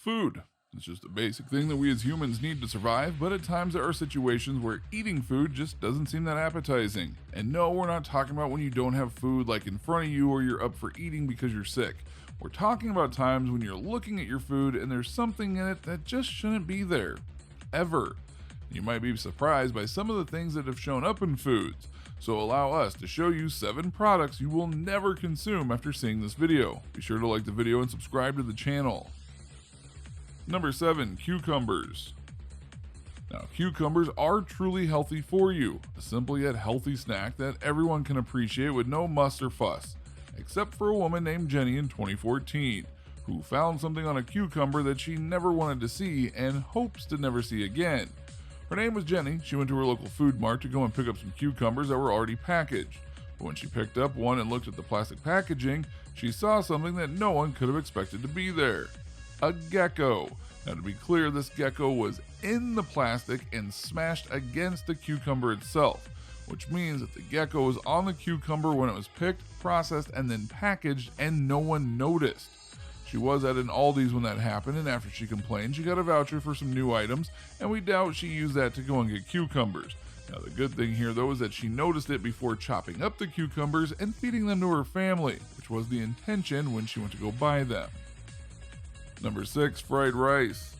Food. It's just a basic thing that we as humans need to survive, but at times there are situations where eating food just doesn't seem that appetizing. And no, we're not talking about when you don't have food like in front of you or you're up for eating because you're sick. We're talking about times when you're looking at your food and there's something in it that just shouldn't be there. Ever. You might be surprised by some of the things that have shown up in foods. So allow us to show you 7 products you will never consume after seeing this video. Be sure to like the video and subscribe to the channel. Number 7, cucumbers. Now, cucumbers are truly healthy for you, a simple yet healthy snack that everyone can appreciate with no muss or fuss, except for a woman named Jenny in 2014, who found something on a cucumber that she never wanted to see and hopes to never see again. Her name was Jenny. She went to her local food mart to go and pick up some cucumbers that were already packaged. But when she picked up one and looked at the plastic packaging, she saw something that no one could have expected to be there. A gecko. Now, to be clear, this gecko was in the plastic and smashed against the cucumber itself, which means that the gecko was on the cucumber when it was picked, processed, and then packaged, and no one noticed. She was at an Aldi's when that happened, and after she complained, she got a voucher for some new items, and we doubt she used that to go and get cucumbers. Now, the good thing here, though, is that she noticed it before chopping up the cucumbers and feeding them to her family, which was the intention when she went to go buy them. Number 6, fried rice.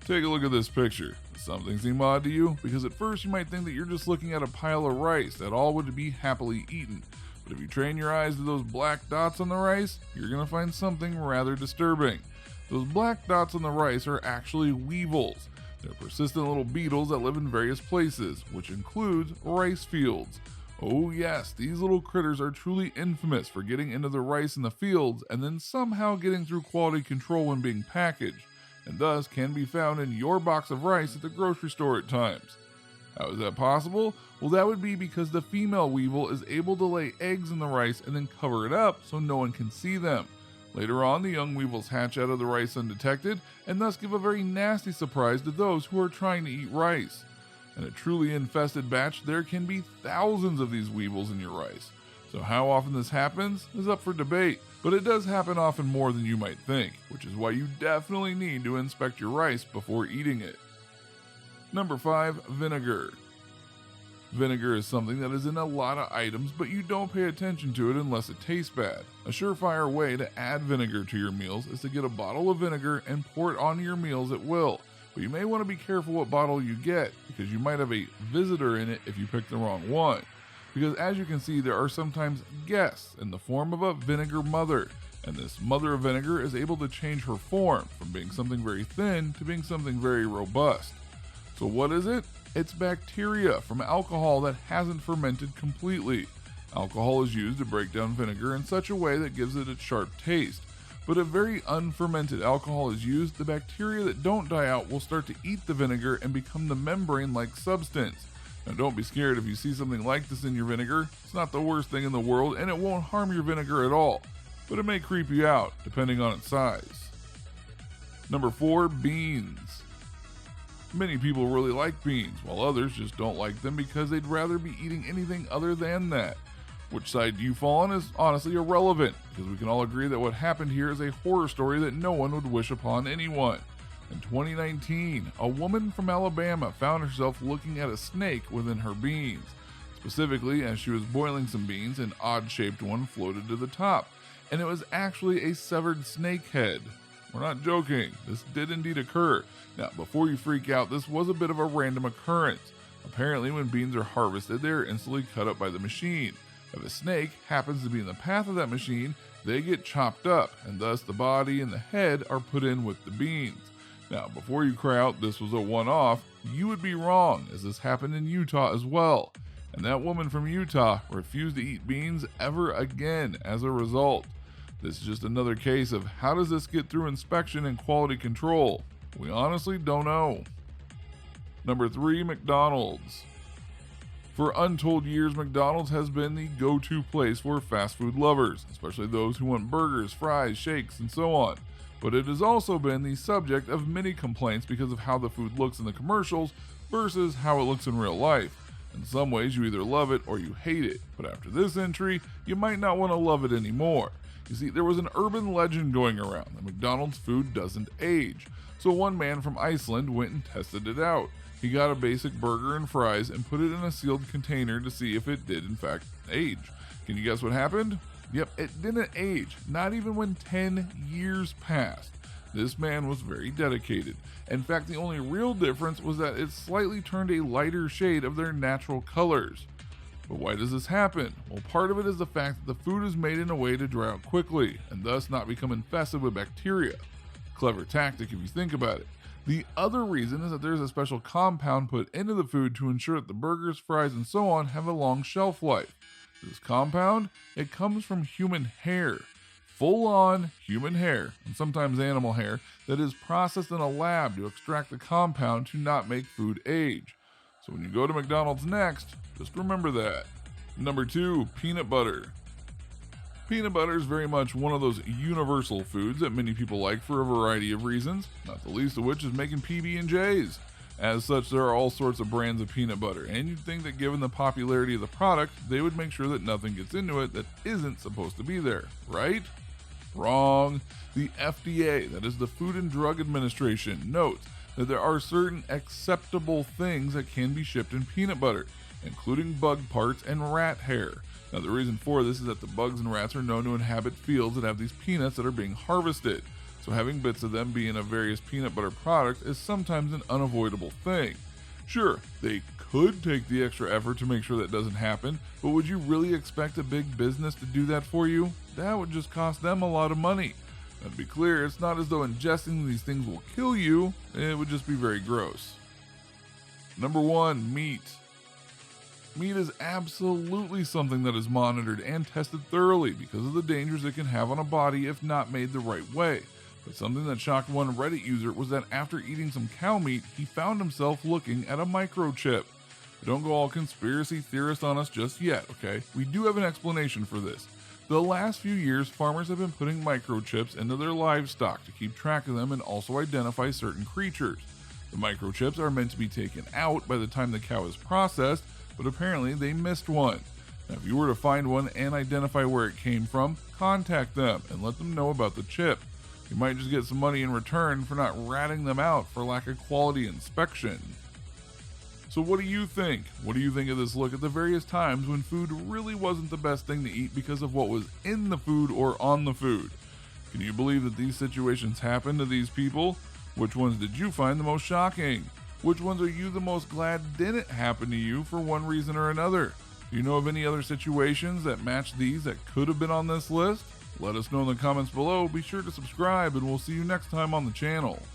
Take a look at this picture. Does something seem odd to you? Because at first you might think that you're just looking at a pile of rice that all would be happily eaten. But if you train your eyes to those black dots on the rice, you're going to find something rather disturbing. Those black dots on the rice are actually weevils. They're persistent little beetles that live in various places, which includes rice fields. Oh yes, these little critters are truly infamous for getting into the rice in the fields and then somehow getting through quality control when being packaged, and thus can be found in your box of rice at the grocery store at times. How is that possible? Well, that would be because the female weevil is able to lay eggs in the rice and then cover it up so no one can see them. Later on, the young weevils hatch out of the rice undetected and thus give a very nasty surprise to those who are trying to eat rice. In a truly infested batch, there can be thousands of these weevils in your rice. So how often this happens is up for debate, but it does happen often more than you might think, which is why you definitely need to inspect your rice before eating it. Number 5, vinegar. Vinegar is something that is in a lot of items, but you don't pay attention to it unless it tastes bad. A surefire way to add vinegar to your meals is to get a bottle of vinegar and pour it onto your meals at will. But you may want to be careful what bottle you get, because you might have a visitor in it if you pick the wrong one. Because as you can see, there are sometimes guests in the form of a vinegar mother, and this mother of vinegar is able to change her form from being something very thin to being something very robust. So what is it? It's bacteria from alcohol that hasn't fermented completely. Alcohol is used to break down vinegar in such a way that gives it its sharp taste. But if very unfermented alcohol is used, the bacteria that don't die out will start to eat the vinegar and become the membrane-like substance. Now don't be scared if you see something like this in your vinegar. It's not the worst thing in the world and it won't harm your vinegar at all, but it may creep you out depending on its size. Number 4, beans. Many people really like beans, while others just don't like them because they'd rather be eating anything other than that. Which side do you fall on is honestly irrelevant, because we can all agree that what happened here is a horror story that no one would wish upon anyone. In 2019, a woman from Alabama found herself looking at a snake within her beans. Specifically, as she was boiling some beans, an odd-shaped one floated to the top, and it was actually a severed snake head. We're not joking, this did indeed occur. Now, before you freak out, this was a bit of a random occurrence. Apparently, when beans are harvested, they are instantly cut up by the machine. If a snake happens to be in the path of that machine, they get chopped up, and thus the body and the head are put in with the beans. Now, before you cry out this was a one-off, you would be wrong, as this happened in Utah as well. And that woman from Utah refused to eat beans ever again as a result. This is just another case of how does this get through inspection and quality control? We honestly don't know. Number 3, McDonald's. For untold years, McDonald's has been the go-to place for fast food lovers, especially those who want burgers, fries, shakes, and so on. But it has also been the subject of many complaints because of how the food looks in the commercials versus how it looks in real life. In some ways, you either love it or you hate it, but after this entry, you might not want to love it anymore. You see, there was an urban legend going around that McDonald's food doesn't age. So one man from Iceland went and tested it out. He got a basic burger and fries and put it in a sealed container to see if it did in fact age. Can you guess what happened? Yep, it didn't age, not even when 10 years passed. This man was very dedicated. In fact, the only real difference was that it slightly turned a lighter shade of their natural colors. But why does this happen? Well, part of it is the fact that the food is made in a way to dry out quickly, and thus not become infested with bacteria. Clever tactic if you think about it. The other reason is that there's a special compound put into the food to ensure that the burgers, fries, and so on have a long shelf life. This compound, it comes from human hair. Full-on human hair, and sometimes animal hair, that is processed in a lab to extract the compound to not make food age. So when you go to McDonald's next, just remember that. Number 2, peanut butter. Peanut butter is very much one of those universal foods that many people like for a variety of reasons, not the least of which is making PB&Js. As such, there are all sorts of brands of peanut butter, and you'd think that given the popularity of the product, they would make sure that nothing gets into it that isn't supposed to be there, right? Wrong. The FDA, that is the Food and Drug Administration, notes that there are certain acceptable things that can be shipped in peanut butter, including bug parts and rat hair. Now, the reason for this is that the bugs and rats are known to inhabit fields that have these peanuts that are being harvested. So having bits of them be in a various peanut butter product is sometimes an unavoidable thing. Sure, they could take the extra effort to make sure that doesn't happen, but would you really expect a big business to do that for you? That would just cost them a lot of money. Now, to be clear, it's not as though ingesting these things will kill you, it would just be very gross. Number 1, meat. Meat is absolutely something that is monitored and tested thoroughly because of the dangers it can have on a body if not made the right way. But something that shocked one Reddit user was that after eating some cow meat, he found himself looking at a microchip. But don't go all conspiracy theorist on us just yet, okay? We do have an explanation for this. The last few years, farmers have been putting microchips into their livestock to keep track of them and also identify certain creatures. The microchips are meant to be taken out by the time the cow is processed, but apparently they missed one. Now, if you were to find one and identify where it came from, contact them and let them know about the chip. You might just get some money in return for not ratting them out for lack of quality inspection. So what do you think? What do you think of this look at the various times when food really wasn't the best thing to eat because of what was in the food or on the food? Can you believe that these situations happened to these people? Which ones did you find the most shocking? Which ones are you the most glad didn't happen to you for one reason or another? Do you know of any other situations that match these that could have been on this list? Let us know in the comments below. Be sure to subscribe and we'll see you next time on the channel.